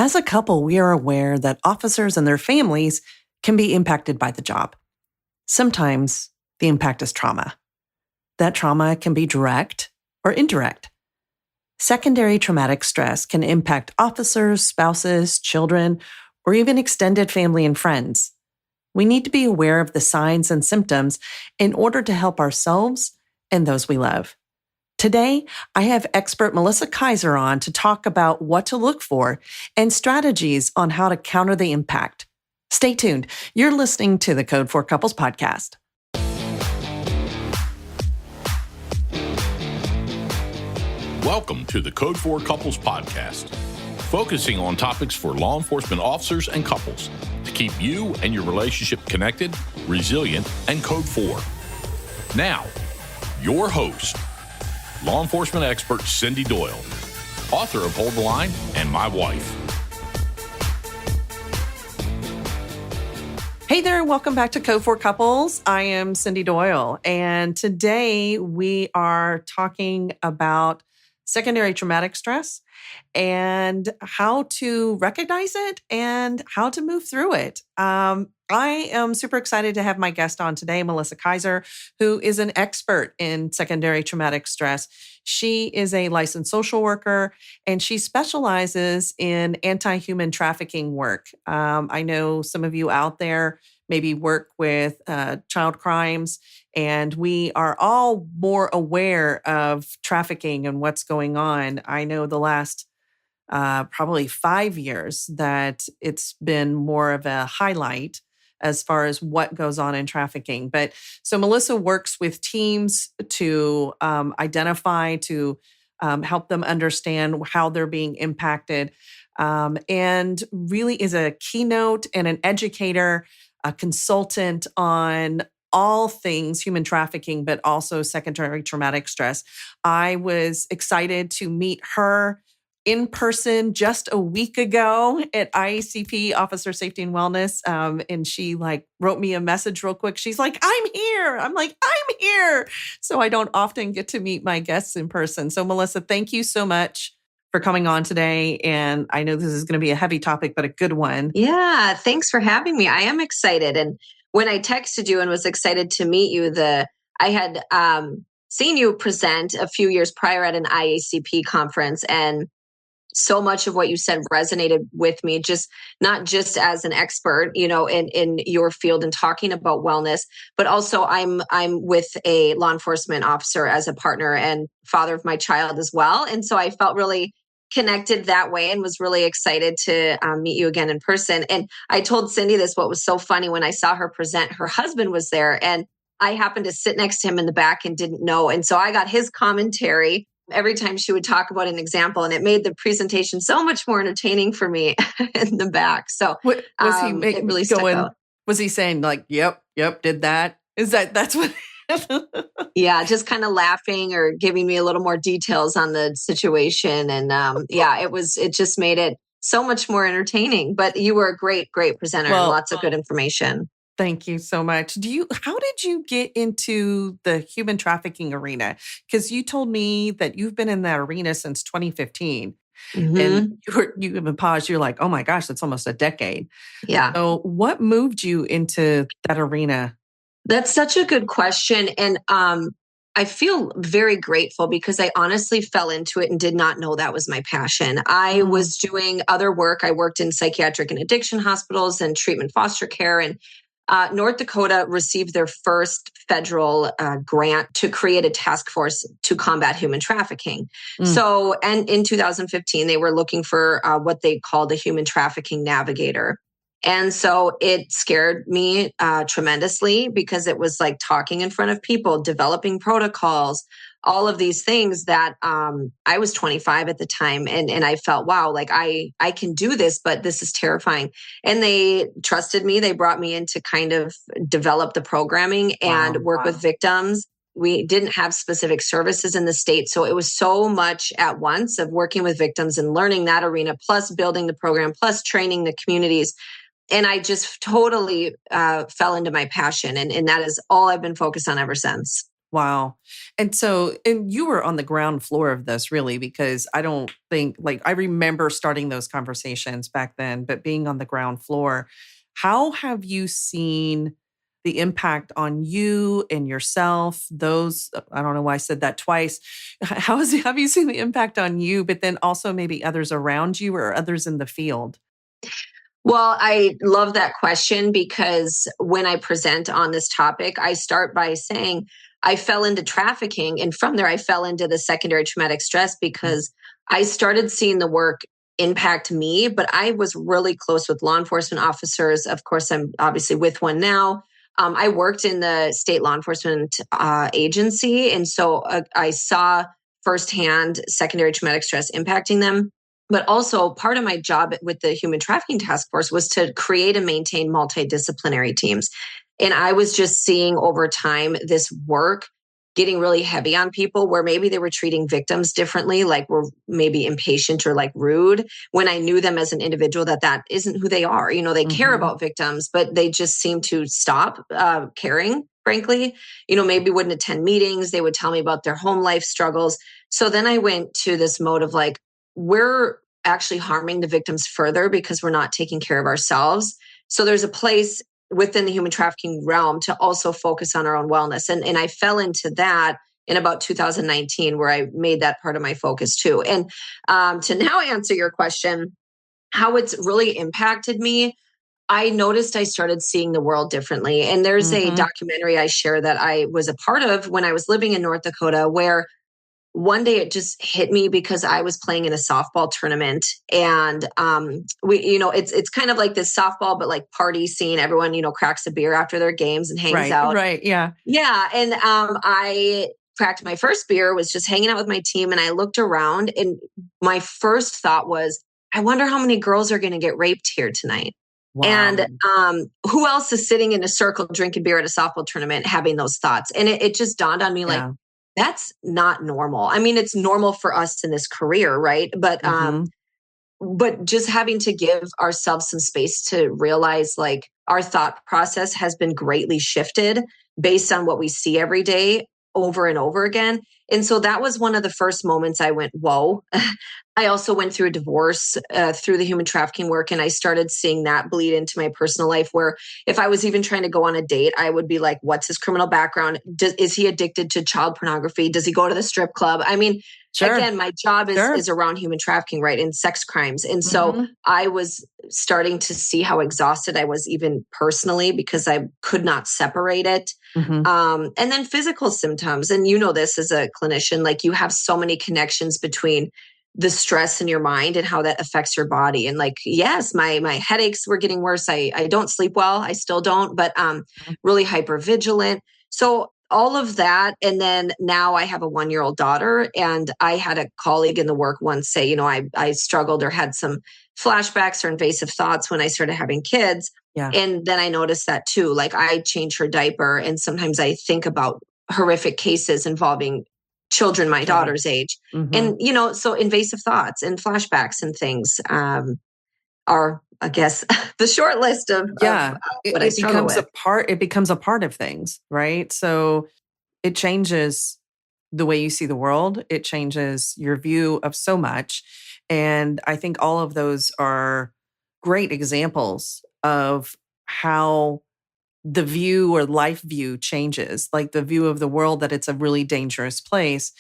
As a couple, we are aware that officers and their families can be impacted by the job. Sometimes the impact is trauma. That trauma can be direct or indirect. Secondary traumatic stress can impact officers, spouses, children, or even extended family and friends. We need to be aware of the signs and symptoms in order to help ourselves and those we love. Today, I have expert Melissa Kaiser on to talk about what to look for and strategies on how to counter the impact. Stay tuned. You're listening to the Code for Couples podcast. Welcome to the Code for Couples podcast, focusing on topics for law enforcement officers and couples to keep you and your relationship connected, resilient, and code for. Now, your host, law enforcement expert Cindy Doyle, author of Hold the Line and My Wife. Hey there, welcome back to Code for Couples. I am Cindy Doyle, and today we are talking about secondary traumatic stress and how to recognize it and how to move through it. I am super excited to have my guest on today, Melissa Kaiser, who is an expert in secondary traumatic stress. She is a licensed social worker, and she specializes in anti-human trafficking work. I know some of you out there maybe work with child crimes, and we are all more aware of trafficking and what's going on. I know the last probably 5 years that it's been more of a highlight as far as what goes on in trafficking. But so Melissa works with teams to identify, to help them understand how they're being impacted, and really is a keynote and an educator, a consultant on all things human trafficking, but also secondary traumatic stress. I was excited to meet her in person just a week ago at IACP, Officer Safety and Wellness. And she wrote me a message real quick. She's like, I'm here. I'm like, I'm here. So I don't often get to meet my guests in person. So Melissa, thank you so much for coming on today. And I know this is going to be a heavy topic, but a good one. Yeah, thanks for having me. I am excited. And when I texted you and was excited to meet you, I had seen you present a few years prior at an IACP conference, and so much of what you said resonated with me, not just as an expert, in your field and talking about wellness, but also I'm with a law enforcement officer as a partner and father of my child as well. And so I felt really connected that way and was really excited to meet you again in person. And I told Cindy this, what was so funny when I saw her present, her husband was there and I happened to sit next to him in the back and didn't know. And so I got his commentary every time she would talk about an example, and it made the presentation so much more entertaining for me in the back. So was he it really stuck out. Was he saying yep, did that? That's what? Yeah, just kind of laughing or giving me a little more details on the situation. And it just made it so much more entertaining. But you were a great presenter and lots of good information. Thank you so much. How did you get into the human trafficking arena? Because you told me that you've been in that arena since 2015. Mm-hmm. And you even paused. You're like, oh my gosh, that's almost a decade. Yeah. So what moved you into that arena? That's such a good question. And I feel very grateful because I honestly fell into it and did not know that was my passion. I was doing other work. I worked in psychiatric and addiction hospitals and treatment foster care. And North Dakota received their first federal grant to create a task force to combat human trafficking. So, and in 2015, they were looking for what they called a human trafficking navigator. And so it scared me tremendously because it was like talking in front of people, developing protocols, all of these things that I was 25 at the time. And I felt, wow, I can do this, but this is terrifying. And they trusted me. They brought me in to kind of develop the programming and work with victims. We didn't have specific services in the state. So it was so much at once of working with victims and learning that arena, plus building the program, plus training the communities. And I just totally fell into my passion. And that is all I've been focused on ever since. Wow. And you were on the ground floor of this really, because I don't think, like, I remember starting those conversations back then, but being on the ground floor, how have you seen the impact on you and yourself? I don't know why I said that twice. Have you seen the impact on you, but then also maybe others around you or others in the field? Well, I love that question because when I present on this topic, I start by saying I fell into trafficking. And from there, I fell into the secondary traumatic stress because I started seeing the work impact me, but I was really close with law enforcement officers. Of course, I'm obviously with one now. I worked in the state law enforcement agency. And so I saw firsthand secondary traumatic stress impacting them. But also, part of my job with the Human Trafficking Task Force was to create and maintain multidisciplinary teams. And I was just seeing over time this work getting really heavy on people where maybe they were treating victims differently, like were maybe impatient or like rude, when I knew them as an individual that isn't who they are. They care Hmm. about victims, but they just seem to stop caring, frankly. Maybe wouldn't attend meetings. They would tell me about their home life struggles. So then I went to this mode of like, we're actually harming the victims further because we're not taking care of ourselves. So there's a place within the human trafficking realm to also focus on our own wellness. And I fell into that in about 2019, where I made that part of my focus too. And to now answer your question, how it's really impacted me, I noticed I started seeing the world differently. And there's a Hmm. documentary I share that I was a part of when I was living in North Dakota, where one day it just hit me because I was playing in a softball tournament, and it's kind of like this softball but like party scene. Everyone cracks a beer after their games and hangs Right. out. Right. Yeah. Yeah, and I cracked my first beer, was just hanging out with my team, and I looked around, and my first thought was, I wonder how many girls are going to get raped here tonight. And Wow. who else is sitting in a circle drinking beer at a softball tournament having those thoughts? And it just dawned on me like, Yeah. that's not normal. I mean, it's normal for us in this career, right? Hmm. But just having to give ourselves some space to realize like our thought process has been greatly shifted based on what we see every day over and over again. And so that was one of the first moments I went, whoa. I also went through a divorce through the human trafficking work, and I started seeing that bleed into my personal life, where if I was even trying to go on a date, I would be like, what's his criminal background? Is he addicted to child pornography? Does he go to the strip club? I mean, Sure. again, my job is Sure. is around human trafficking, right, and sex crimes. And so Hmm. I was starting to see how exhausted I was, even personally, because I could not separate it. Hmm. And then physical symptoms, and this as a clinician, like you have so many connections between the stress in your mind and how that affects your body. And like, yes, my headaches were getting worse. I don't sleep well. I still don't, but really hyper vigilant. So all of that. And then now I have a 1-year-old daughter, and I had a colleague in the work once say, I struggled or had some flashbacks or invasive thoughts when I started having kids. Yeah. And then I noticed that too. Like I change her diaper, and sometimes I think about horrific cases involving children my Children. daughter's age. Hmm. And, so invasive thoughts and flashbacks and things are, I guess, the short list of Yeah. what I struggle with. It becomes a part of things, right? So it changes the way you see the world. It changes your view of so much. And I think all of those are great examples of how the view or life view changes, like the view of the world, that it's a really dangerous place.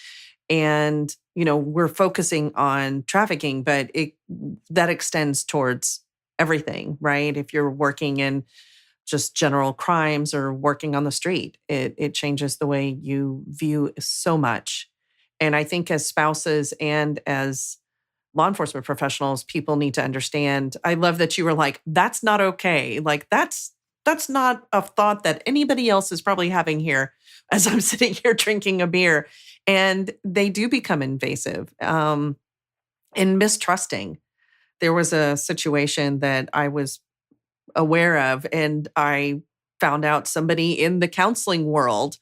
And, we're focusing on trafficking, but that extends towards everything, right? If you're working in just general crimes or working on the street, it changes the way you view so much. And I think as spouses and as law enforcement professionals, people need to understand. I love that you were like, that's not okay. Like that's not a thought that anybody else is probably having here as I'm sitting here drinking a beer. And they do become invasive and mistrusting. There was a situation that I was aware of, and I found out somebody in the counseling world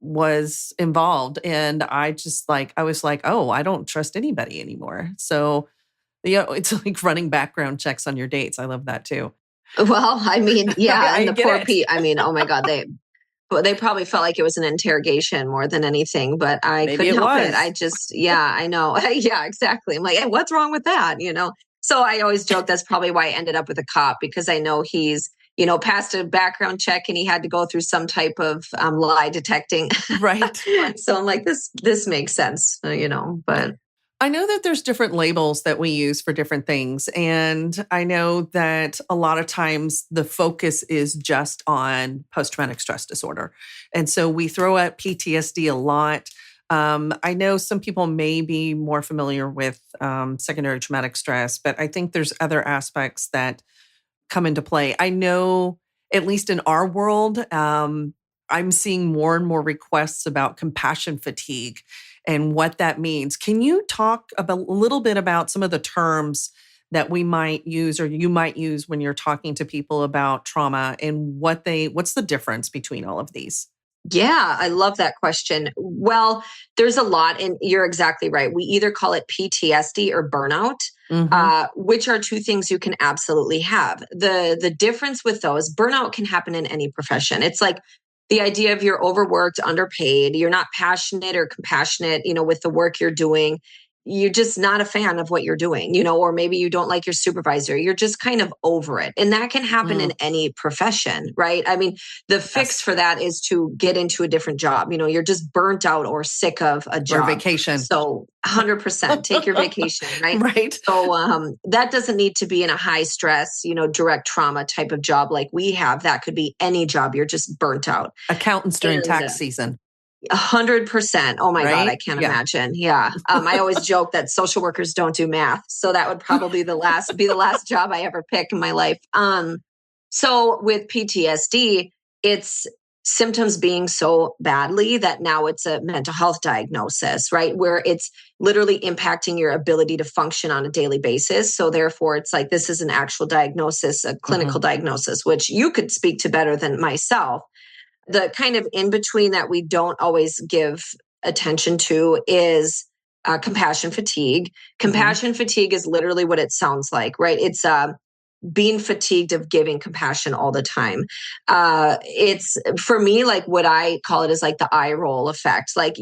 was involved. And I was like, oh, I don't trust anybody anymore. So, it's like running background checks on your dates. I love that too. Well, I mean, yeah, I and the get poor it. Pete. I mean, oh my God, But they probably felt like it was an interrogation more than anything, but I Maybe couldn't it help was. it. I just, yeah, I know. Yeah, exactly. I'm like, hey, what's wrong with that? So I always joke that's probably why I ended up with a cop, because I know he's, passed a background check and he had to go through some type of lie detecting. Right. So I'm like, this makes sense, but. I know that there's different labels that we use for different things. And I know that a lot of times the focus is just on post-traumatic stress disorder. And so we throw out PTSD a lot. I know some people may be more familiar with secondary traumatic stress, but I think there's other aspects that come into play. I know, at least in our world, I'm seeing more and more requests about compassion fatigue and what that means. Can you talk a little bit about some of the terms that we might use or you might use when you're talking to people about trauma and what's the difference between all of these? Yeah, I love that question. Well, there's a lot, and you're exactly right. We either call it PTSD or burnout, Mm-hmm. which are two things you can absolutely have. The difference with those, burnout can happen in any profession. It's like the idea of you're overworked, underpaid, you're not passionate or compassionate, with the work you're doing. You're just not a fan of what you're doing, or maybe you don't like your supervisor. You're just kind of over it. And that can happen in any profession, right? I mean, the fix Yes. for that is to get into a different job. You're just burnt out or sick of a Or job. vacation. So 100% take your vacation, right? Right. So that doesn't need to be in a high stress, direct trauma type of job like we have. That could be any job. You're just burnt out. Accountants during And tax season. 100%. Oh my God, I Right? can't Yeah. imagine. Yeah. I always joke that social workers don't do math. So that would probably be the last job I ever pick in my life. So with PTSD, it's symptoms being so badly that now it's a mental health diagnosis, right? Where it's literally impacting your ability to function on a daily basis. So therefore it's like, this is an actual diagnosis, a clinical diagnosis, which you could speak to better than myself. The kind of in between that we don't always give attention to is compassion fatigue. Compassion fatigue is literally what it sounds like, right? It's being fatigued of giving compassion all the time. It's for me, like what I call it is like the eye roll effect. Like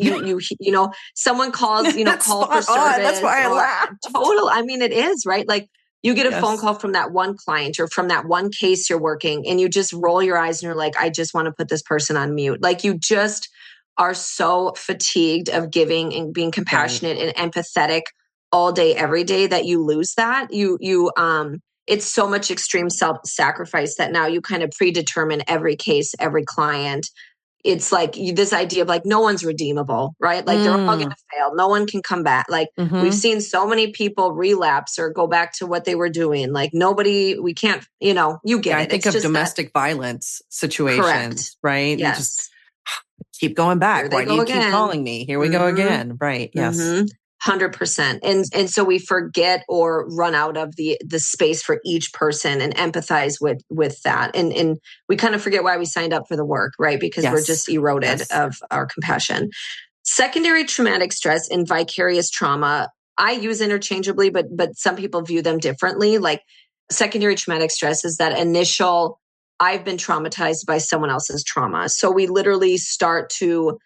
someone calls, That's call for spot on. That's service. why I Or laughed. total. I mean, it is right. Like you get a phone Yes. call from that one client or from that one case you're working, and you just roll your eyes and you're like, I just want to put this person on mute. Like you just are so fatigued of giving and being compassionate and empathetic all day, every day that you lose that. It's so much extreme self-sacrifice that now you kind of predetermine every case, every client. It's like this idea of like, no one's redeemable, right? Like they're all going to fail. No one can come back. Like we've seen so many people relapse or go back to what they were doing. Like we can't, you get Yeah, it. I think It's of just domestic violence correct. situations, right? You just Yes. keep going Here back. they Why do go you keep again. calling me? Here we go again. Right. Yes. 100%. And so we forget or run out of the space for each person and empathize with that. And we kind of forget why we signed up for the work, right? Because we're just eroded of our compassion. Secondary traumatic stress and vicarious trauma, I use interchangeably, but some people view them differently. Like secondary traumatic stress is that initial, I've been traumatized by someone else's trauma. So we literally start to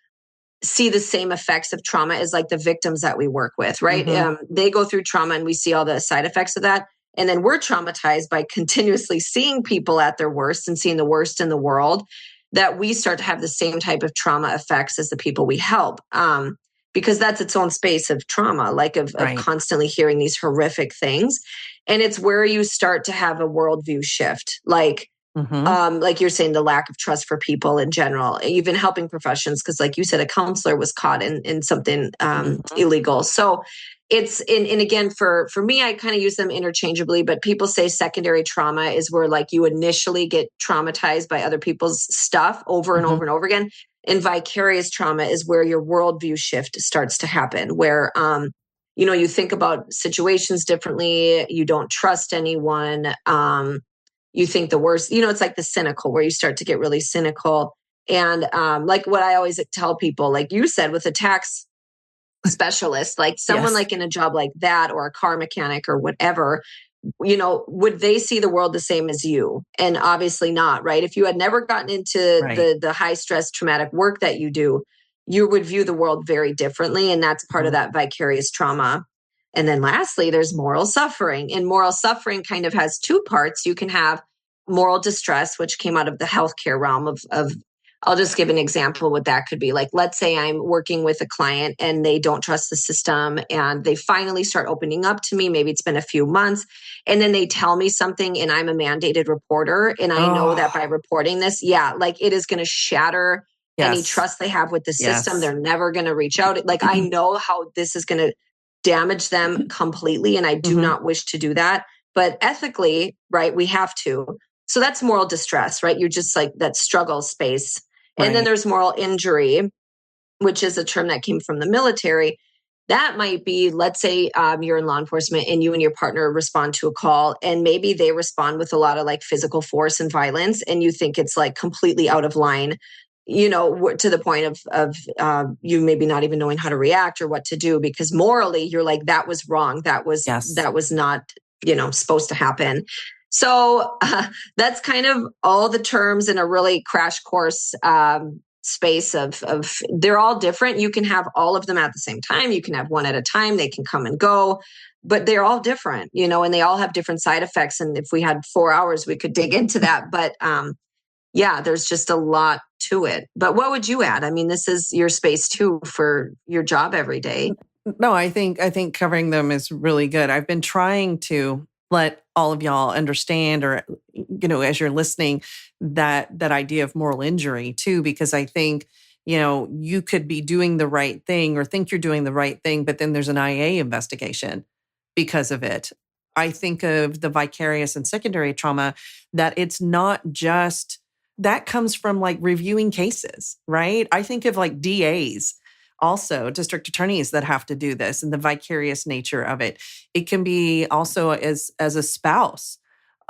see the same effects of trauma as like the victims that we work with, right? They go through trauma and we see all the side effects of that. And then we're traumatized by continuously seeing people at their worst and seeing the worst in the world, that we start to have the same type of trauma effects as the people we help. Because that's its own space of trauma, like of constantly hearing these horrific things. And it's where you start to have a worldview shift. Like you're saying, the lack of trust for people in general, even helping professions, because like you said, a counselor was caught in something illegal. So it's and again, for me, I kind of use them interchangeably, but people say secondary trauma is where like you initially get traumatized by other people's stuff over and over and over again. And vicarious trauma is where your worldview shift starts to happen, where you think about situations differently, you don't trust anyone. You think the worst, it's like the cynical, where you start to get really cynical. And like what I always tell people, like you said, with a tax specialist, like someone like in a job like that, or a car mechanic or whatever, would they see the world the same as you? And obviously not, right? If you had never gotten into Right. the high stress traumatic work that you do, you would view the world very differently. And that's part of that vicarious trauma. And then lastly, there's moral suffering. And moral suffering kind of has two parts. You can have moral distress, which came out of the healthcare realm of I'll just give an example what that could be. Like, let's say I'm working with a client and they don't trust the system and they finally start opening up to me. Maybe it's been a few months and then they tell me something and I'm a mandated reporter. And I know that by reporting this, like it is going to shatter any trust they have with the system. Yes. They're never going to reach out. Like, I know how this is going to damage them completely. And I do not wish to do that. But ethically, right, we have to. So that's moral distress, right? You're just like that struggle space. And then there's moral injury, which is a term that came from the military. That might be, let's say you're in law enforcement and you and your partner respond to a call and maybe they respond with a lot of like physical force and violence and you think it's like completely out of line, to the point of you maybe not even knowing how to react or what to do because morally you're like, that was wrong. That was not, supposed to happen. So that's kind of all the terms in a really crash course space of they're all different. You can have all of them at the same time. You can have one at a time. They can come and go, but they're all different, and they all have different side effects. And if we had 4 hours, we could dig into that. But there's just a lot to it. But what would you add? I mean, this is your space too for your job every day. No, I think covering them is really good. I've been trying to let all of y'all understand, or as you're listening, that idea of moral injury too, because I think you could be doing the right thing or think you're doing the right thing, but then there's an IA investigation because of it. I think of the vicarious and secondary trauma that it's not just that comes from like reviewing cases, right? I think of like DAs. Also, district attorneys that have to do this and the vicarious nature of it. It can be also as a spouse,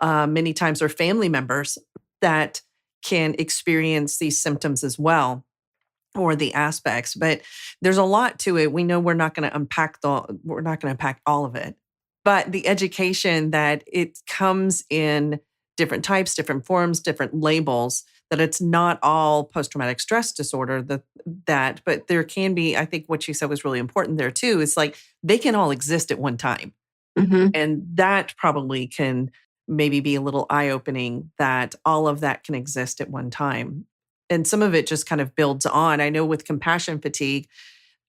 many times, or family members that can experience these symptoms as well, or the aspects. But there's a lot to it. We know we're not going to unpack all of it, but the education that it comes in different types, different forms, different labels, that it's not all post-traumatic stress disorder, but there can be, I think what you said was really important there too, is like they can all exist at one time. And that probably can maybe be a little eye-opening that all of that can exist at one time. And some of it just kind of builds on. I know with compassion fatigue,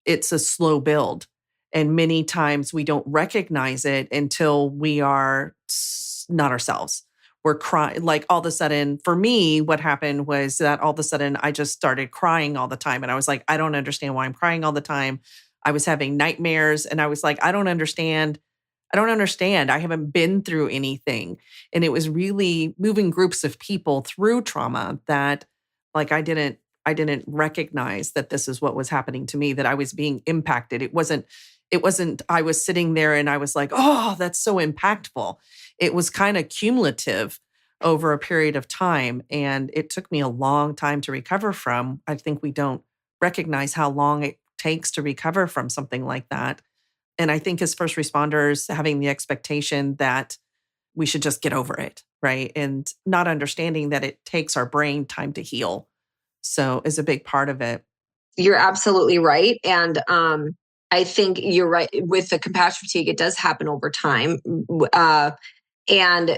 it's a slow build. And many times we don't recognize it until we are not ourselves. We're crying, like all of a sudden, for me, what happened was that all of a sudden I just started crying all the time. And I was like, I don't understand why I'm crying all the time. I was having nightmares and I was like, I don't understand. I haven't been through anything. And it was really moving groups of people through trauma that like I didn't recognize that this is what was happening to me, that I was being impacted. It wasn't, I was sitting there and I was like, oh, that's so impactful. It was kind of cumulative over a period of time. And it took me a long time to recover from. I think we don't recognize how long it takes to recover from something like that. And I think as first responders, having the expectation that we should just get over it, right? And not understanding that it takes our brain time to heal. So is a big part of it. You're absolutely right. And I think you're right. With the compassion fatigue, it does happen over time. And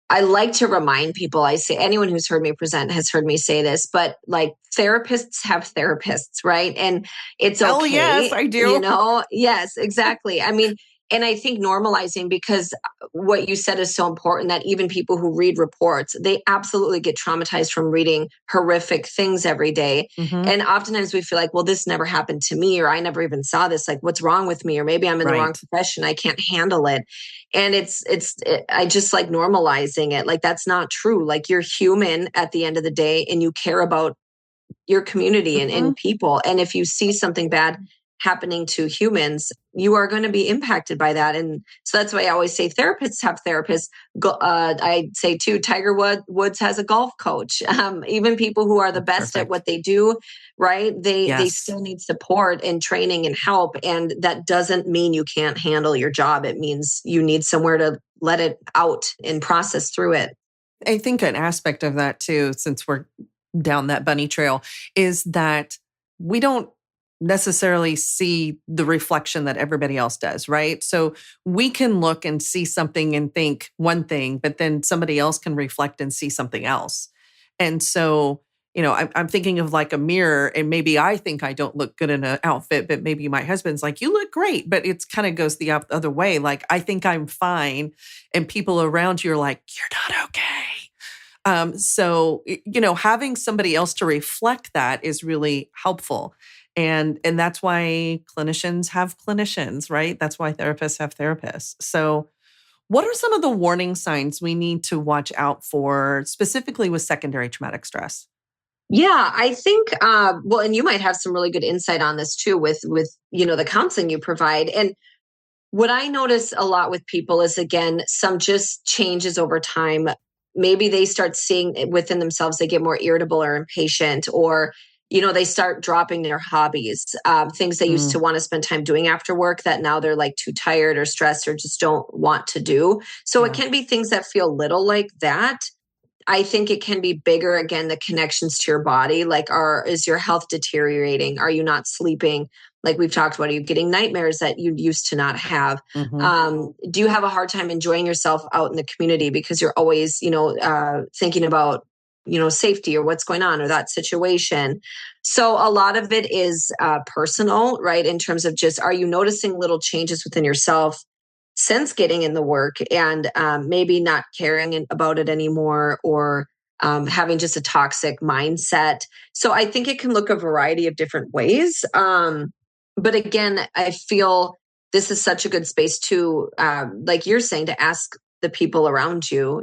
I like to remind people, I say, anyone who's heard me present has heard me say this, but like therapists have therapists, right? And it's okay. Oh, yes, I do. Yes, exactly. I mean, and I think normalizing, because what you said is so important, that even people who read reports, they absolutely get traumatized from reading horrific things every day. And oftentimes we feel like, well, this never happened to me, or I never even saw this. Like, what's wrong with me? Or maybe I'm in the wrong profession. I can't handle it. And I just like normalizing it. Like, that's not true. Like, you're human at the end of the day and you care about your community and people. And if you see something bad, happening to humans, you are going to be impacted by that. And so that's why I always say therapists have therapists. I say too, Tiger Woods has a golf coach. Even people who are the best Perfect. at what they do, right? They Yes. still need support and training and help. And that doesn't mean you can't handle your job. It means you need somewhere to let it out and process through it. I think an aspect of that too, since we're down that bunny trail, is that we don't necessarily see the reflection that everybody else does, right? So we can look and see something and think one thing, but then somebody else can reflect and see something else. And so, I'm thinking of like a mirror, and maybe I think I don't look good in an outfit, but maybe my husband's like, you look great, but it's kind of goes the other way. Like, I think I'm fine. And people around you are like, you're not okay. So, having somebody else to reflect that is really helpful. And that's why clinicians have clinicians, right? That's why therapists have therapists. So what are some of the warning signs we need to watch out for, specifically with secondary traumatic stress? Yeah, I think well, and you might have some really good insight on this too with the counseling you provide. And what I notice a lot with people is, again, some just changes over time. Maybe they start seeing it within themselves, they get more irritable or impatient, or they start dropping their hobbies, things they used to want to spend time doing after work that now they're like too tired or stressed or just don't want to do. So it Yeah. can be things that feel little like that. I think it can be bigger, again, the connections to your body. Like, is your health deteriorating? Are you not sleeping? Like we've talked about, are you getting nightmares that you used to not have? Do you have a hard time enjoying yourself out in the community because you're always, thinking about, safety or what's going on or that situation? So a lot of it is personal, right? In terms of just, are you noticing little changes within yourself since getting in the work, and maybe not caring about it anymore, or having just a toxic mindset? So I think it can look a variety of different ways. But again, I feel this is such a good space to, like you're saying, to ask the people around you,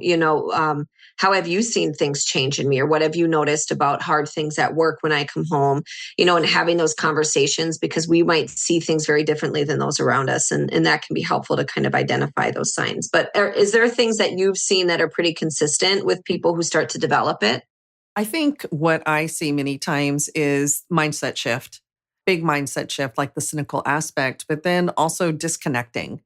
how have you seen things change in me? Or what have you noticed about hard things at work when I come home? And having those conversations, because we might see things very differently than those around us. And that can be helpful to kind of identify those signs. But is there things that you've seen that are pretty consistent with people who start to develop it? I think what I see many times is mindset shift, big mindset shift, like the cynical aspect, but then also disconnecting.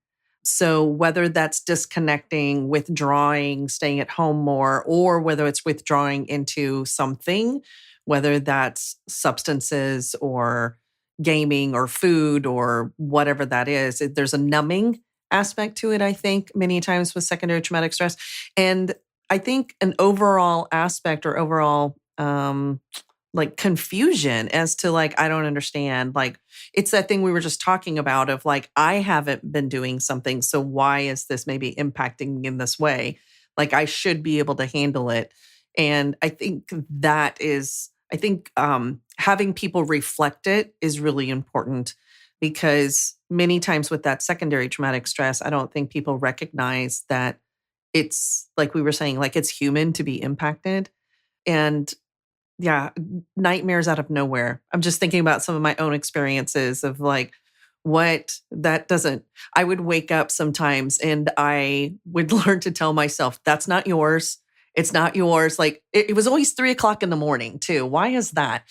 So whether that's disconnecting, withdrawing, staying at home more, or whether it's withdrawing into something, whether that's substances or gaming or food or whatever that is, there's a numbing aspect to it, I think, many times with secondary traumatic stress. And I think an overall aspect or overall like confusion as to like, I don't understand. Like, it's that thing we were just talking about of like, I haven't been doing something. So why is this maybe impacting me in this way? Like, I should be able to handle it. And I think having people reflect it is really important, because many times with that secondary traumatic stress, I don't think people recognize that it's like we were saying, like it's human to be impacted. And yeah, nightmares out of nowhere. I'm just thinking about some of my own experiences of like, I would wake up sometimes and I would learn to tell myself, that's not yours. It's not yours. Like it was always 3:00 in the morning too. Why is that?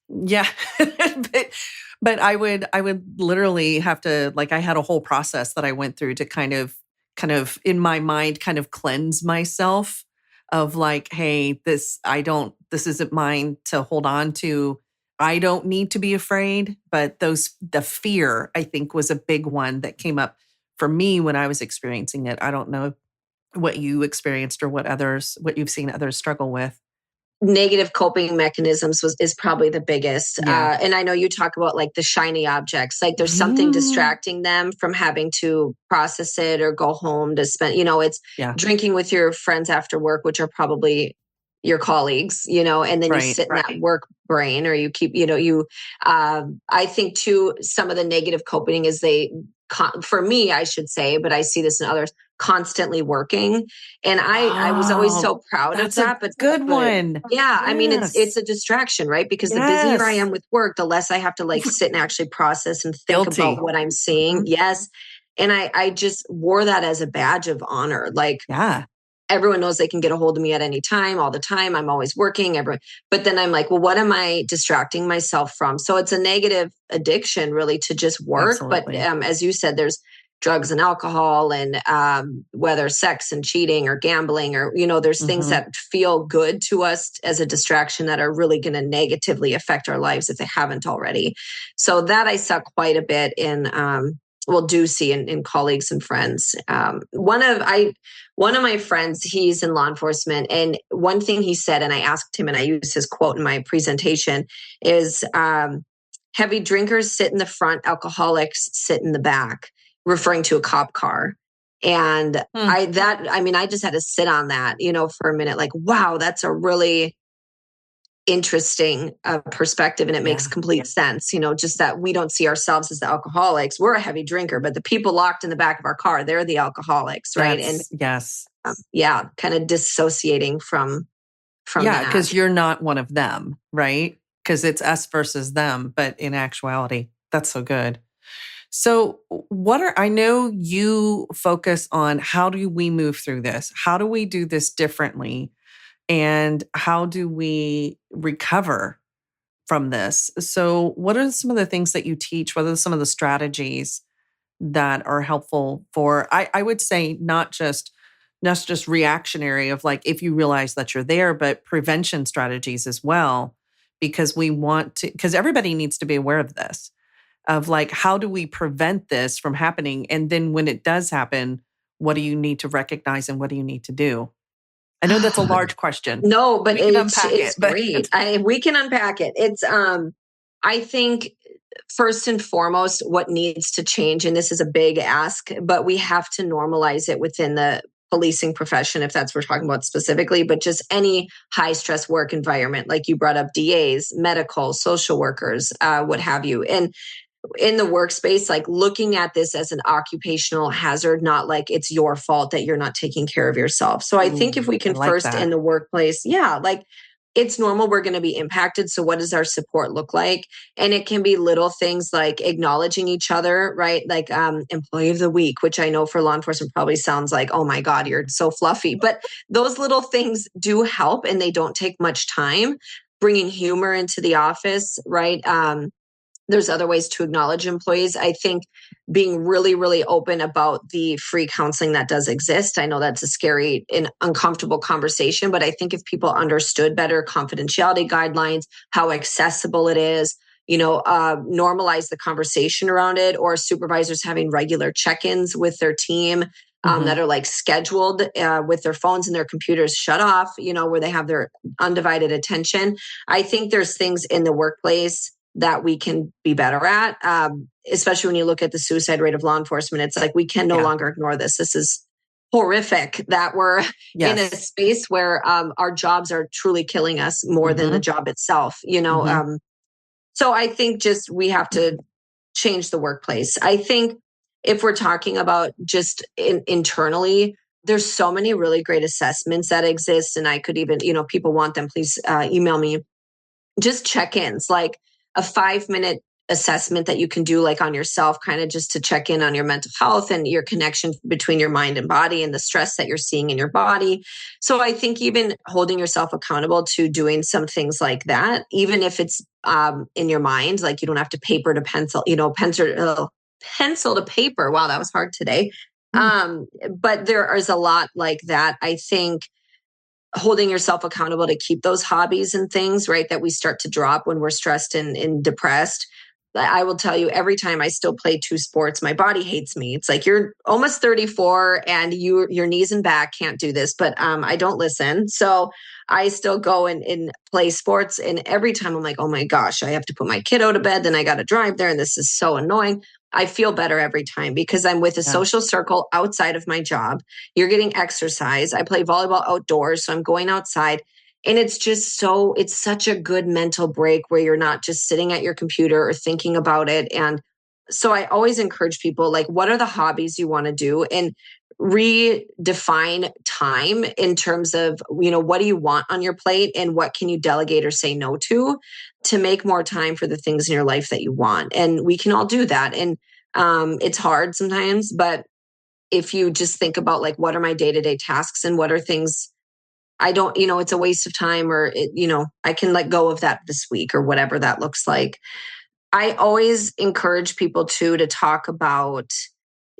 Yeah. but I would literally have to, like, I had a whole process that I went through to kind of in my mind, kind of cleanse myself of like, hey, this isn't mine to hold on to. I don't need to be afraid. But the fear, I think, was a big one that came up for me when I was experiencing it. I don't know what you experienced or what you've seen others struggle with. Negative coping mechanisms is probably the biggest. Yeah. And I know you talk about like the shiny objects, like there's something Mm. distracting them from having to process it or go home to spend, it's Yeah. drinking with your friends after work, which are probably your colleagues, and then you Right. sit in that work brain, or you keep, I think too, some of the negative coping is for me, I should say, but I see this in others, constantly working. And I was always Oh, so proud of that's a that. good But one. yeah, I mean, it's Yes. a distraction, right? Because the busier I Yes. am with work, the less I have to like sit and actually process and think about Guilty. what I'm seeing. Mhm. Yes. And I just wore that as a badge of honor. Like, Yeah. everyone knows they can get a hold of me at any time, all the time. I'm always working. But then I'm like, well, what am I distracting myself from? So it's a negative addiction, really, to just work. But Absolutely. as you said, there's drugs and alcohol, and whether sex and cheating or gambling, or there's things Hmm. that feel good to us as a distraction that are really going to negatively affect our lives if they haven't already. So that I saw quite a bit in. Well, do see in colleagues and friends. One of my friends, he's in law enforcement, and one thing he said, and I asked him, and I used his quote in my presentation, is heavy drinkers sit in the front, alcoholics sit in the back, referring to a cop car. And Hmm. I just had to sit on that, for a minute, like, wow, that's a really interesting perspective, and it makes Yeah. complete sense, just that we don't see ourselves as the alcoholics. We're a heavy drinker, but the people locked in the back of our car, they're the alcoholics, right? And Yes. yeah, kind of dissociating from Yeah, that. because you're not one of them, right? Because it's us versus them. But in actuality, that's so good. So, I know you focus on how do we move through this? How do we do this differently? And how do we recover from this? So, what are some of the things that you teach? What are some of the strategies that are helpful for, I would say, not just reactionary of like if you realize that you're there, but prevention strategies as well, because because everybody needs to be aware of this, of like, how do we prevent this from happening? And then when it does happen, what do you need to recognize and what do you need to do? I know that's a large question. No, but We can it's unpack it's it, but great. We can unpack it. I think first and foremost, what needs to change, and this is a big ask, but we have to normalize it within the policing profession, if that's what we're talking about specifically, but just any high stress work environment, like you brought up DAs, medical, social workers, what have you. And in the workspace, like looking at this as an occupational hazard, not like it's your fault that you're not taking care of yourself. So I think if ooh, we I can like first in that. the workplace, yeah, like it's normal, we're going to be impacted. So what does our support look like? And it can be little things like acknowledging each other, right? Like employee of the week, which I know for law enforcement probably sounds like, oh my God, you're so fluffy. But those little things do help, and they don't take much time. Bringing humor into the office, right? There's other ways to acknowledge employees. I think being really, really open about the free counseling that does exist. I know that's a scary and uncomfortable conversation, but I think if people understood better confidentiality guidelines, how accessible it is, normalize the conversation around it, or supervisors having regular check-ins with their team, Hmm. that are like scheduled, with their phones and their computers shut off, where they have their undivided attention. I think there's things in the workplace that we can be better at, especially when you look at the suicide rate of law enforcement. It's like we can no Yeah. longer ignore this. This is horrific that we're in a Yes. space where our jobs are truly killing us more than the Hmm. job itself. Hmm. So I think just we have to change the workplace. I think if we're talking about just internally, there's so many really great assessments that exist, and I could even, people want them, please email me, just check-ins, like a 5-minute assessment that you can do like on yourself, kind of just to check in on your mental health and your connection between your mind and body and the stress that you're seeing in your body. So I think even holding yourself accountable to doing some things like that, even if it's in your mind, like you don't have to paper to pencil, pencil to paper. Wow, that was hard today. But there is a lot like that. I think holding yourself accountable to keep those hobbies and things, right, that we start to drop when we're stressed and depressed. I will tell you, every time I still play 2 sports, my body hates me. It's like, you're almost 34 and your knees and back can't do this, but I don't listen. So I still go and play sports. And every time I'm like, oh my gosh, I have to put my kiddo to bed. Then I got to drive there. And this is so annoying. I feel better every time because I'm with a Yeah. social circle outside of my job. You're getting exercise. I play volleyball outdoors, so I'm going outside. And it's such a good mental break where you're not just sitting at your computer or thinking about it. And so I always encourage people, like, what are the hobbies you want to do? And redefine time in terms of, what do you want on your plate and what can you delegate or say no to make more time for the things in your life that you want. And we can all do that. And it's hard sometimes, but if you just think about like, what are my day-to-day tasks and what are things I don't, it's a waste of time or, I can let go of that this week or whatever that looks like. I always encourage people to talk about,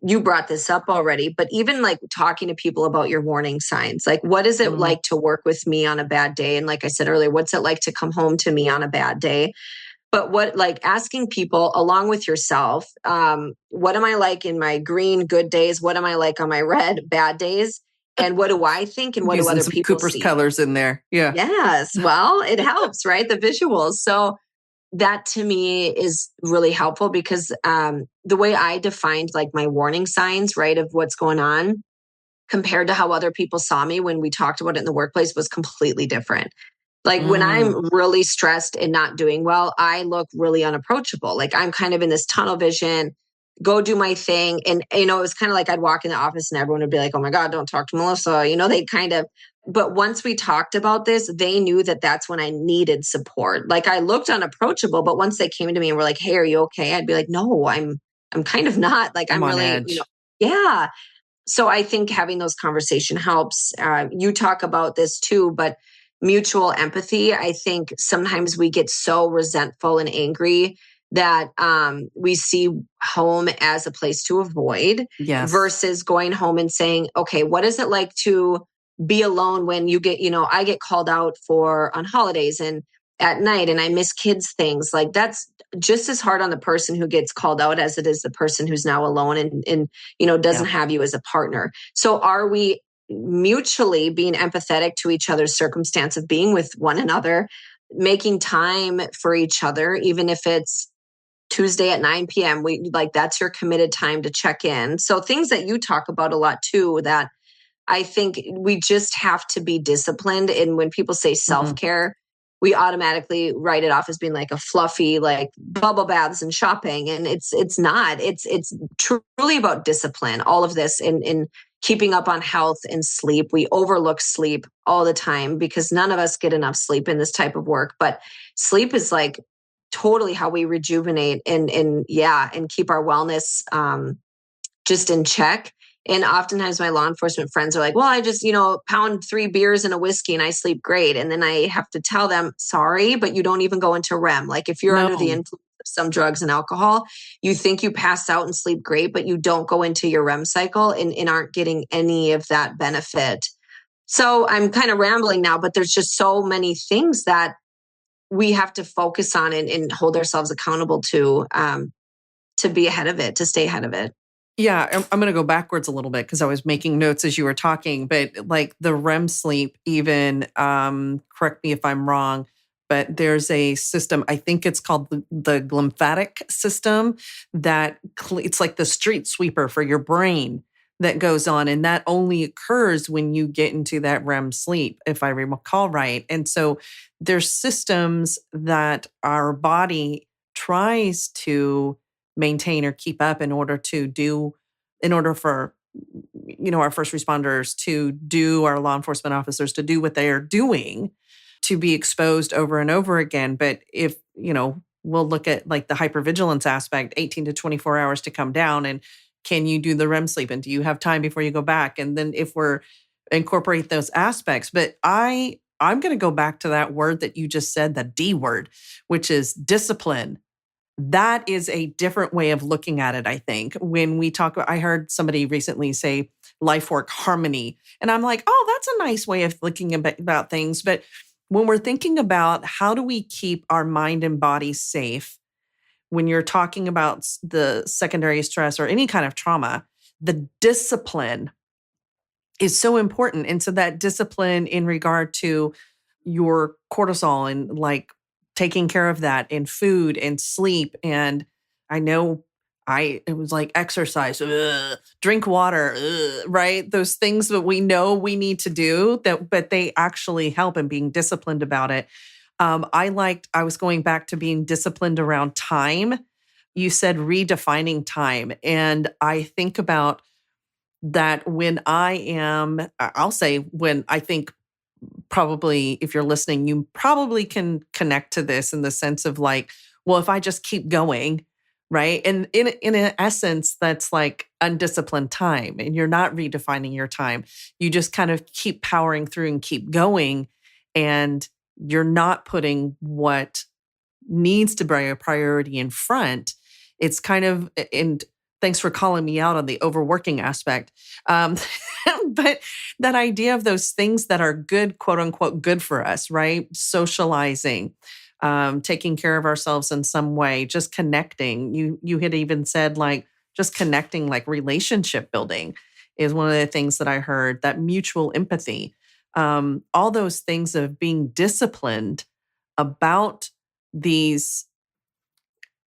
you brought this up already, but even like talking to people about your warning signs. Like, what is it like to work with me on a bad day? And like I said earlier, what's it like to come home to me on a bad day? But asking people along with yourself, what am I like in my green good days? What am I like on my red bad days? And what do I think and what do Using other some people Cooper's see? colors in there. Yeah. Yes. Well, it helps, right? The visuals. So that to me is really helpful because the way I defined like my warning signs, right, of what's going on compared to how other people saw me when we talked about it in the workplace was completely different. Like when I'm really stressed and not doing well, I look really unapproachable. Like I'm kind of in this tunnel vision, go do my thing. And, it was kind of like I'd walk in the office and everyone would be like, oh my God, don't talk to Melissa. They kind of, but once we talked about this, they knew that that's when I needed support. Like I looked unapproachable, but once they came to me and were like, hey, are you okay? I'd be like, no, I'm kind of not. Like I'm I'm on really, edge. yeah. So I think having those conversation helps. You talk about this too, but mutual empathy. I think sometimes we get so resentful and angry that we see home as a place to avoid Yes. versus going home and saying, okay, what is it like to be alone when you get, I get called out for on holidays and at night and I miss kids things. Like that's just as hard on the person who gets called out as it is the person who's now alone and doesn't have you as a partner. So are we mutually being empathetic to each other's circumstance of being with one another, making time for each other, even if it's Tuesday at 9 p.m. We like that's your committed time to check in. So things that you talk about a lot too, that I think we just have to be disciplined. And when people say self-care, we automatically write it off as being like a fluffy, like bubble baths and shopping. And it's not. It's truly about discipline. All of this in keeping up on health and sleep. We overlook sleep all the time because none of us get enough sleep in this type of work. But sleep is like totally how we rejuvenate and keep our wellness just in check. And oftentimes my law enforcement friends are like, well, I just, pound 3 beers and a whiskey and I sleep great. And then I have to tell them, sorry, but you don't even go into REM. Like if you're under the influence of some drugs and alcohol, you think you pass out and sleep great, but you don't go into your REM cycle and aren't getting any of that benefit. So I'm kind of rambling now, but there's just so many things that we have to focus on and hold ourselves accountable to be ahead of it, to stay ahead of it. Yeah, I'm going to go backwards a little bit because I was making notes as you were talking, but like the REM sleep, even, correct me if I'm wrong, but there's a system, I think it's called the glymphatic system that it's like the street sweeper for your brain that goes on. And that only occurs when you get into that REM sleep, if I recall right. And so there's systems that our body tries to maintain or keep up in order for our first responders to do, our law enforcement officers to do what they are doing, to be exposed over and over again. But if we'll look at like the hypervigilance aspect, 18 to 24 hours to come down, and can you do the REM sleep, and do you have time before you go back? And then if we're incorporate those aspects, but I'm going to go back to that word that you just said, the D word, which is discipline. That is a different way of looking at it, I think. When we talk, I heard somebody recently say life work harmony. And I'm like, oh, that's a nice way of looking about things. But when we're thinking about how do we keep our mind and body safe, when you're talking about the secondary stress or any kind of trauma, the discipline is so important. And so that discipline in regard to your cortisol and like taking care of that in food and sleep. And I know it was like exercise, drink water, right? Those things that we know we need to do but they actually help in being disciplined about it. I was going back to being disciplined around time. You said redefining time. And I think about that when I'll say when I think probably if you're listening, you probably can connect to this in the sense of like, well, if I just keep going, right? And in an essence, that's like undisciplined time and you're not redefining your time. You just kind of keep powering through and keep going. And you're not putting what needs to be a priority in front. It's kind of, and thanks for calling me out on the overworking aspect. But that idea of those things that are good, quote unquote, good for us, right? Socializing, taking care of ourselves in some way, just connecting. You had even said like just connecting, like relationship building is one of the things that I heard, that mutual empathy. All those things of being disciplined about these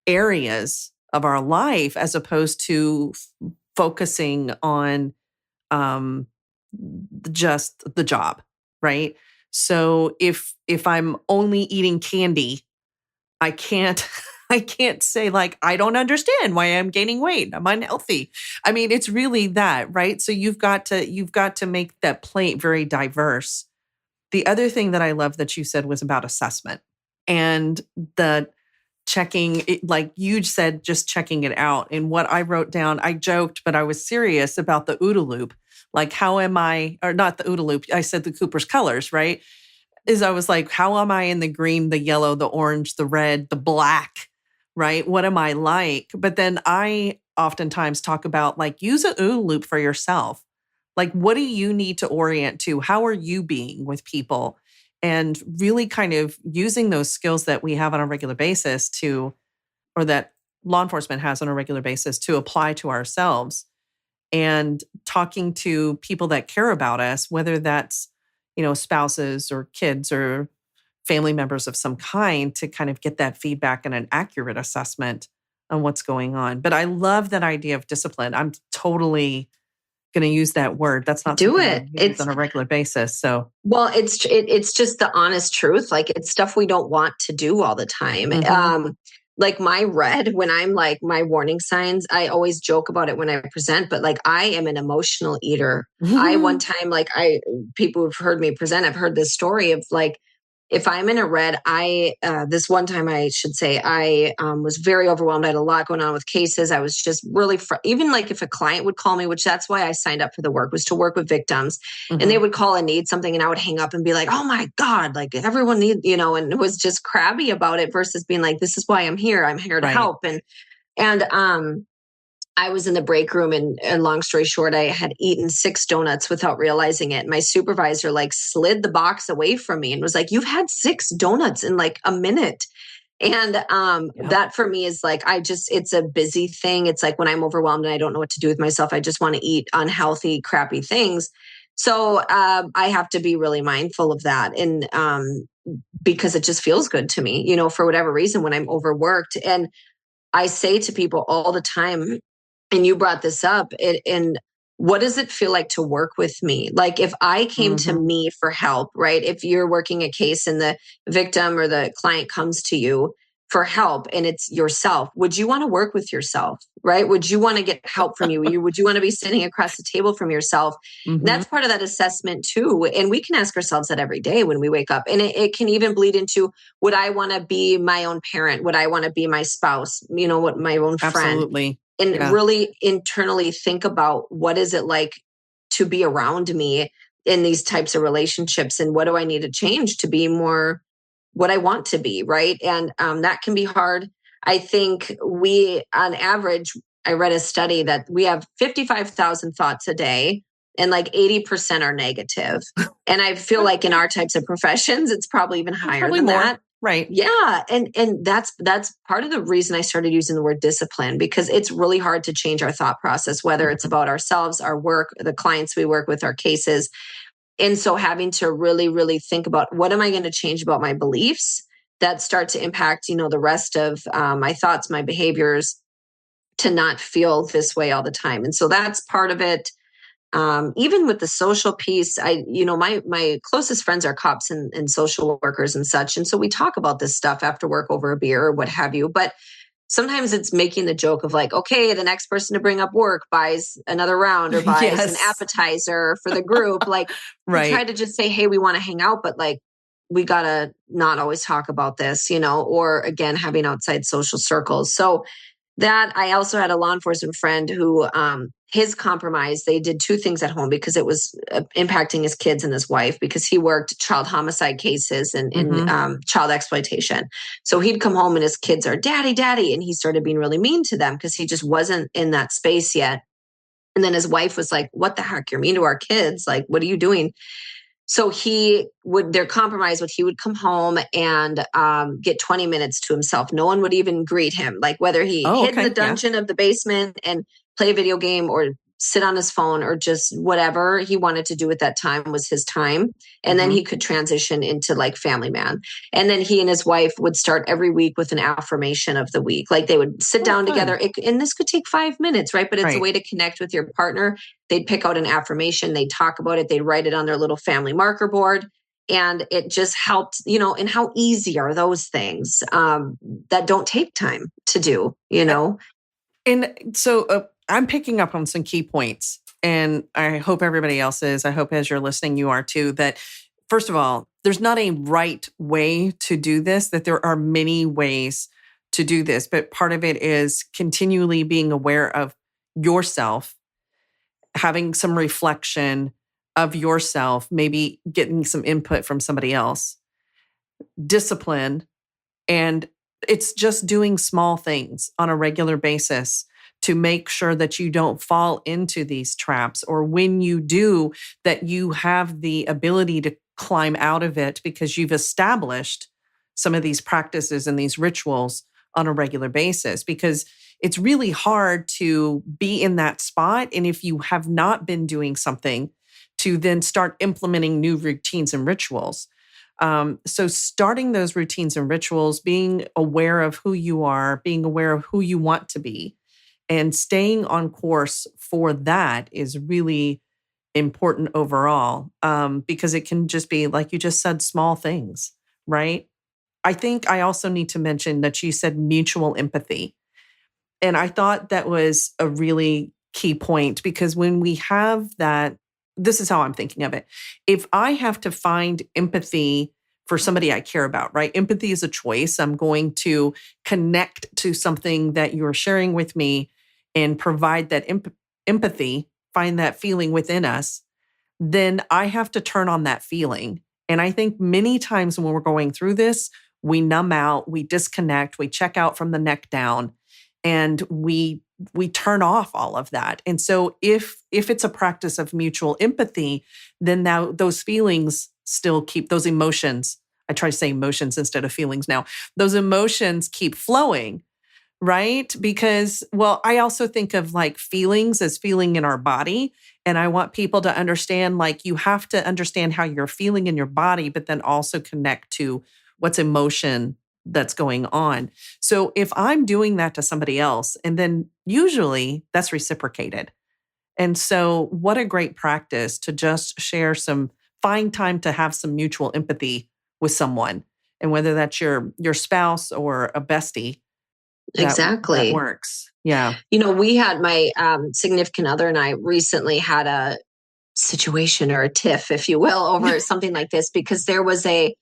areas of our life as opposed to focusing on um, just the job, right? So if I'm only eating candy, I can't I can't say like I don't understand why I'm gaining weight. I'm unhealthy. I mean, it's really that, right? So you've got to make that plate very diverse. The other thing that I love that you said was about assessment and the checking it, like you said, just checking it out. And what I wrote down, I joked, but I was serious about the OODA loop. Like, how am I, or not the OODA loop, I said the Cooper's colors, right? Is I was like, how am I in the green, the yellow, the orange, the red, the black, right? What am I like? But then I oftentimes talk about like, use an OODA loop for yourself. Like, what do you need to orient to? How are you being with people? And really kind of using those skills that we have on a regular basis to, or that law enforcement has on a regular basis to apply to ourselves and talking to people that care about us, whether that's, spouses or kids or family members of some kind to kind of get that feedback and an accurate assessment on what's going on. But I love that idea of discipline. I'm totally going to use that word. That's not Do something it. I use on a regular basis. So, Well, it's just the honest truth. Like it's stuff we don't want to do all the time. Like my red, when I'm like my warning signs, I always joke about it when I present, but like I am an emotional eater. I one time, like people who've heard me present, I've heard this story of like, if I'm in a red, this one time I should say, I was very overwhelmed. I had a lot going on with cases. I was just really, even like if a client would call me, which that's why I signed up for the work, was to work with victims. And they would call and need something and I would hang up and be like, oh my God, like everyone needs, and was just crabby about it versus being like, this is why I'm here. I'm here to Right. help. And I was in the break room and long story short, I had eaten 6 donuts without realizing it. My supervisor like slid the box away from me and was like, you've had 6 donuts in like a minute. And that for me is like, it's a busy thing. It's like when I'm overwhelmed and I don't know what to do with myself, I just want to eat unhealthy, crappy things. So I have to be really mindful of that. And because it just feels good to me, for whatever reason when I'm overworked. And I say to people all the time, and you brought this up, and what does it feel like to work with me? Like if I came to me for help, right? If you're working a case and the victim or the client comes to you for help and it's yourself, would you want to work with yourself, right? Would you want to get help from you? Would you want to be sitting across the table from yourself? That's part of that assessment too. And we can ask ourselves that every day when we wake up. And it can even bleed into, would I want to be my own parent? Would I want to be my spouse? What my own friend? Absolutely. And really internally think about what is it like to be around me in these types of relationships and what do I need to change to be more what I want to be, right? And that can be hard. I think we, on average, I read a study that we have 55,000 thoughts a day and like 80% are negative. And I feel like in our types of professions, it's probably even higher than that. Right. Yeah. And that's part of the reason I started using the word discipline, because it's really hard to change our thought process, whether it's about ourselves, our work, the clients we work with, our cases. And so having to really, really think about what am I going to change about my beliefs that start to impact, the rest of my thoughts, my behaviors, to not feel this way all the time. And so that's part of it. Even with the social piece, my closest friends are cops and social workers and such. And so we talk about this stuff after work over a beer or what have you. But sometimes it's making the joke of like, okay, the next person to bring up work buys another round or buys an Yes. appetizer for the group. Like we try Right. to just say, hey, we want to hang out, but like we got to not always talk about this, or again, having outside social circles. So that I also had a law enforcement friend who his compromise, they did two things at home because it was impacting his kids and his wife because he worked child homicide cases and child exploitation. So he'd come home and his kids are daddy, daddy. And he started being really mean to them because he just wasn't in that space yet. And then his wife was like, what the heck? You're mean to our kids. Like, what are you doing? So their compromise would, he would come home and get 20 minutes to himself. No one would even greet him. Like whether he Oh, hid in the okay. Yeah. dungeon of the basement and play a video game or sit on his phone or just whatever he wanted to do at that time was his time. And then he could transition into like family man. And then he and his wife would start every week with an affirmation of the week. Like they would sit down together and this could take 5 minutes, right? But it's a way to connect with your partner. They'd pick out an affirmation, they'd talk about it, they'd write it on their little family marker board. And it just helped, and how easy are those things that don't take time to do, And so I'm picking up on some key points, and I hope everybody else is. I hope as you're listening, you are too, that first of all, there's not a right way to do this, that there are many ways to do this. But part of it is continually being aware of yourself, having some reflection of yourself, maybe getting some input from somebody else, discipline, and it's just doing small things on a regular basis to make sure that you don't fall into these traps, or when you do, that you have the ability to climb out of it because you've established some of these practices and these rituals on a regular basis. Because it's really hard to be in that spot. And if you have not been doing something, to then start implementing new routines and rituals. So starting those routines and rituals, being aware of who you are, being aware of who you want to be, and staying on course for that is really important overall, because it can just be, like you just said, small things, right? I think I also need to mention that you said mutual empathy. And I thought that was a really key point, because when we have that, this is how I'm thinking of it. If I have to find empathy for somebody I care about, right? Empathy is a choice. I'm going to connect to something that you're sharing with me and provide that empathy, find that feeling within us. Then I have to turn on that feeling. And I think many times when we're going through this, we numb out, we disconnect, we check out from the neck down, and we turn off all of that. And so if it's a practice of mutual empathy, then now those feelings still keep, those emotions, I try to say emotions instead of feelings now, those emotions keep flowing, right? Because, well, I also think of like feelings as feeling in our body. And I want people to understand, like, you have to understand how you're feeling in your body, but then also connect to what's emotion that's going on. So if I'm doing that to somebody else, and then usually that's reciprocated. And so what a great practice to just share find time to have some mutual empathy with someone. And whether that's your spouse or a bestie, that Exactly. works. Yeah. We had my significant other and I recently had a situation or a tiff, if you will, over something like this, because there was a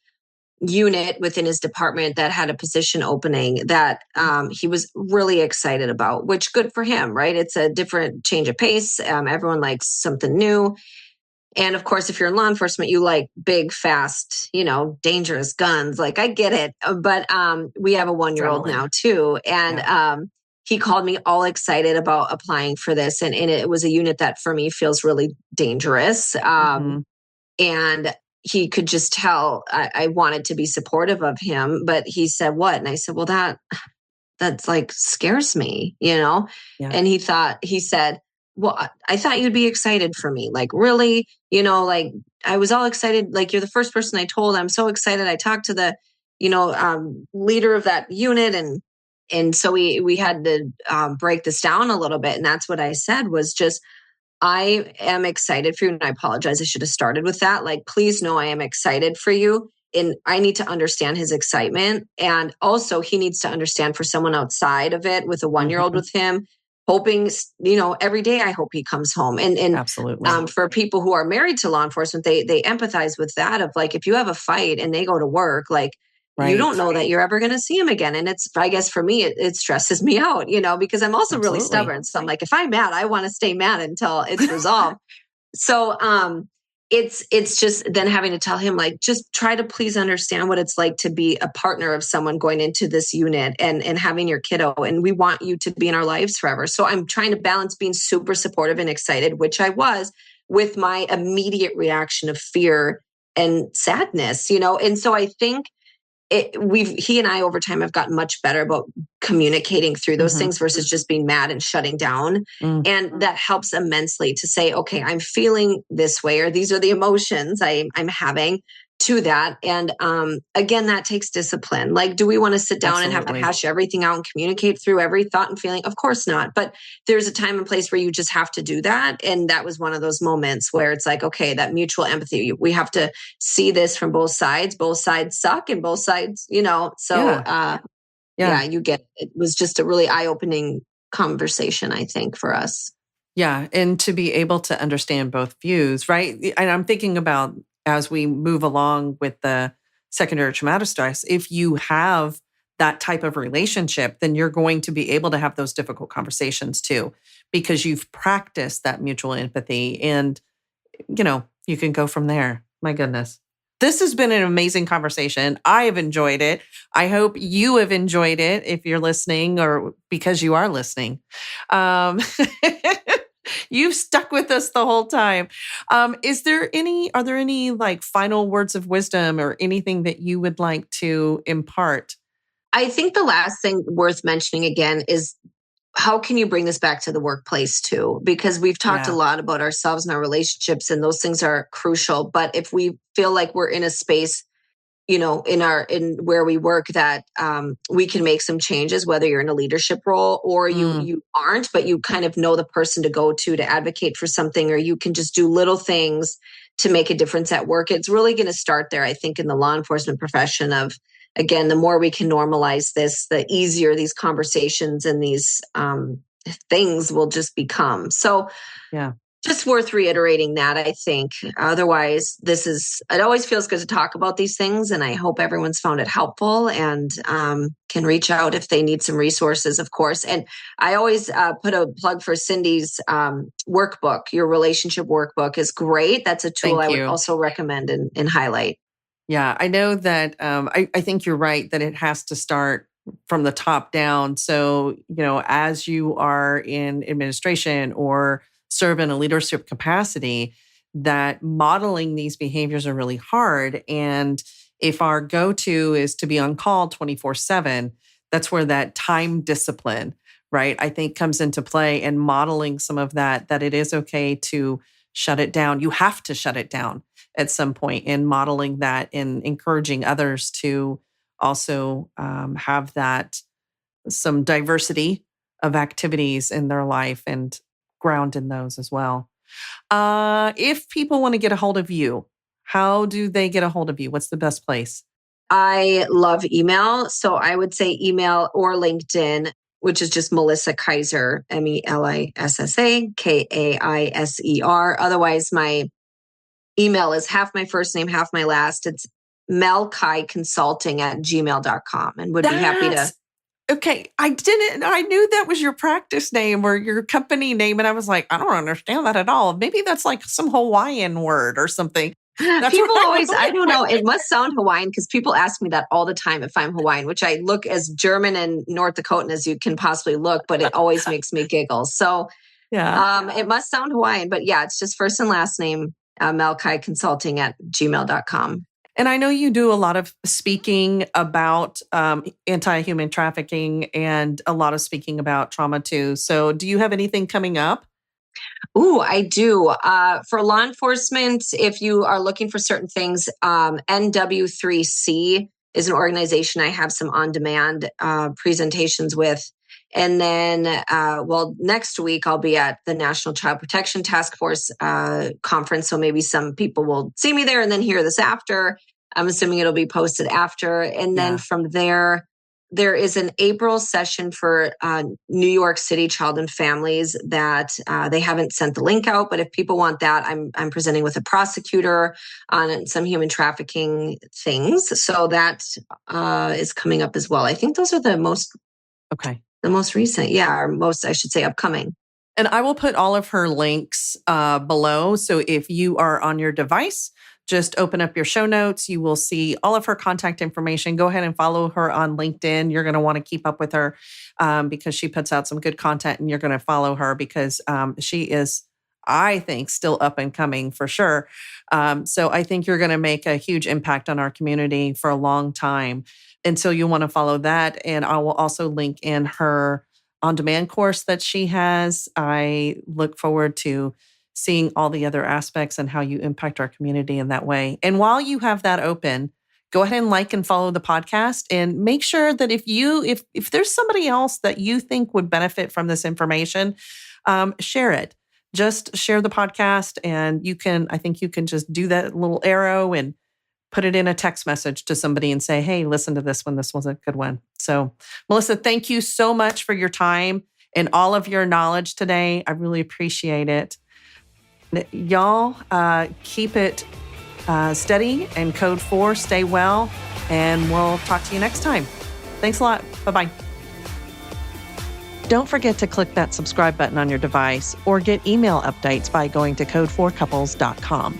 unit within his department that had a position opening that he was really excited about, which good for him, right? It's a different change of pace. Everyone likes something new. And of course, if you're in law enforcement, you like big, fast, dangerous guns. Like I get it. But we have a 1-year-old Adrenaline. now too. And he called me all excited about applying for this. And it was a unit that for me feels really dangerous. And he could just tell I wanted to be supportive of him, but he said, what? And I said, well, that's like scares me, Yeah. And he said, well, I thought you'd be excited for me. Like, really, like I was all excited. Like, you're the first person I told. I'm so excited. I talked to the, leader of that unit. And so we had to break this down a little bit. And that's what I said was just, I am excited for you. And I apologize. I should have started with that. Like, please know I am excited for you. And I need to understand his excitement. And also he needs to understand for someone outside of it with a 1-year-old with him, hoping, every day I hope he comes home. And Absolutely. for people who are married to law enforcement, they empathize with that of like, if you have a fight and they go to work, like, you don't Right. know that you're ever going to see him again. And I guess for me, it stresses me out, because I'm also really Absolutely. stubborn. So I'm like, if I'm mad, I want to stay mad until it's resolved. So it's just then having to tell him, like, just try to please understand what it's like to be a partner of someone going into this unit and having your kiddo. And we want you to be in our lives forever. So I'm trying to balance being super supportive and excited, which I was, with my immediate reaction of fear and sadness, And so I think he and I over time have gotten much better about communicating through those things versus just being mad and shutting down. And that helps immensely to say, okay, I'm feeling this way, or these are the emotions I'm having to that. And again, that takes discipline. Like, do we want to sit down and have to Absolutely. hash everything out and communicate through every thought and feeling? Of course not. But there's a time and place where you just have to do that. And that was one of those moments where it's like, okay, that mutual empathy, we have to see this from both sides. Both sides suck and both sides, So Yeah. you get it was just a really eye-opening conversation, I think, for us. Yeah. And to be able to understand both views, right? And I'm thinking about as we move along with the secondary traumatic stress, if you have that type of relationship, then you're going to be able to have those difficult conversations too, because you've practiced that mutual empathy and, you can go from there. My goodness. This has been an amazing conversation. I have enjoyed it. I hope you have enjoyed it if you're listening or because you are listening. Um, You've stuck with us the whole time. Are there any like final words of wisdom or anything that you would like to impart? I think the last thing worth mentioning again is, how can you bring this back to the workplace too? Because we've talked a Yeah. lot about ourselves and our relationships, and those things are crucial. But if we feel like we're in a space, in where we work, that we can make some changes, whether you're in a leadership role or Mm, you aren't, but you kind of know the person to go to advocate for something, or you can just do little things to make a difference at work. It's really going to start there, I think, in the law enforcement profession. Of, again, the more we can normalize this, the easier these conversations and these things will just become. So yeah. just worth reiterating that, I think. Otherwise, it always feels good to talk about these things. And I hope everyone's found it helpful and can reach out if they need some resources, of course. And I always put a plug for Cindy's workbook. Your relationship workbook is great. That's a tool Thank I would you. also recommend and highlight. Yeah, I know that I think you're right that it has to start from the top down. So, as you are in administration or serve in a leadership capacity, that modeling these behaviors are really hard. And if our go-to is to be on call 24/7, that's where that time discipline, right, I think comes into play, and modeling some of that it is okay to shut it down. You have to shut it down at some point, and modeling that and encouraging others to also have that some diversity of activities in their life and ground in those as well. If people want to get a hold of you, how do they get a hold of you? What's the best place? I love email. So I would say email or LinkedIn, which is just Melissa Kaiser, Melissa Kaiser. Otherwise, my email is half my first name, half my last. It's melkaiconsulting@gmail.com, and would be happy to. That's okay. I knew that was your practice name or your company name. And I was like, I don't understand that at all. Maybe that's like some Hawaiian word or something. That's what People I always, I was don't know, like. it must sound Hawaiian because people ask me that all the time if I'm Hawaiian, which I look as German and North Dakotan as you can possibly look, but it always makes me giggle. So Yeah. it must sound Hawaiian, but yeah, it's just first and last name, melkaiconsulting@gmail.com. And I know you do a lot of speaking about anti-human trafficking and a lot of speaking about trauma too. So do you have anything coming up? Ooh, I do. For law enforcement, if you are looking for certain things, NW3C is an organization I have some on-demand presentations with. And then, next week I'll be at the National Child Protection Task Force conference. So maybe some people will see me there and then hear this after. I'm assuming it'll be posted after. And then from there is an April session for New York City child and families that they haven't sent the link out. But if people want that, I'm presenting with a prosecutor on some human trafficking things. So that is coming up as well. I think those are the most recent, or most, I should say, upcoming. And I will put all of her links below. So if you are on your device, just open up your show notes. You will see all of her contact information. Go ahead and follow her on LinkedIn. You're going to want to keep up with her because she puts out some good content, and you're going to follow her because she is, I think, still up and coming for sure. So I think you're going to make a huge impact on our community for a long time. And so you want to follow that. And I will also link in her on-demand course that she has. I look forward to seeing all the other aspects and how you impact our community in that way. And while you have that open, go ahead and like and follow the podcast, and make sure that if there's somebody else that you think would benefit from this information, share it. Just share the podcast, and I think you can just do that little arrow and put it in a text message to somebody and say, hey, listen to this one. This was a good one. So, Melissa, thank you so much for your time and all of your knowledge today. I really appreciate it. Y'all, keep it steady and Code 4. Stay well, and we'll talk to you next time. Thanks a lot. Bye-bye. Don't forget to click that subscribe button on your device or get email updates by going to code4couples.com.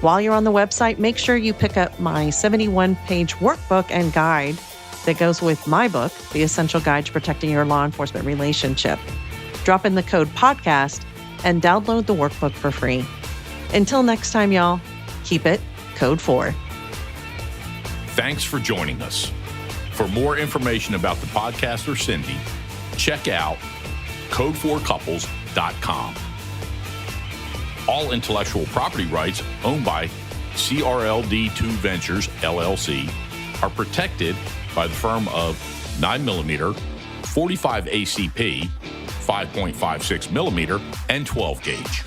While you're on the website, make sure you pick up my 71-page workbook and guide that goes with my book, The Essential Guide to Protecting Your Law Enforcement Relationship. Drop in the code podcast and download the workbook for free. Until next time, y'all, keep it Code 4. Thanks for joining us. For more information about the podcast or Cindy, check out code4couples.com. All intellectual property rights owned by CRLD2 Ventures, LLC, are protected by the firm of 9mm, 45 ACP, 5.56mm, and 12 gauge.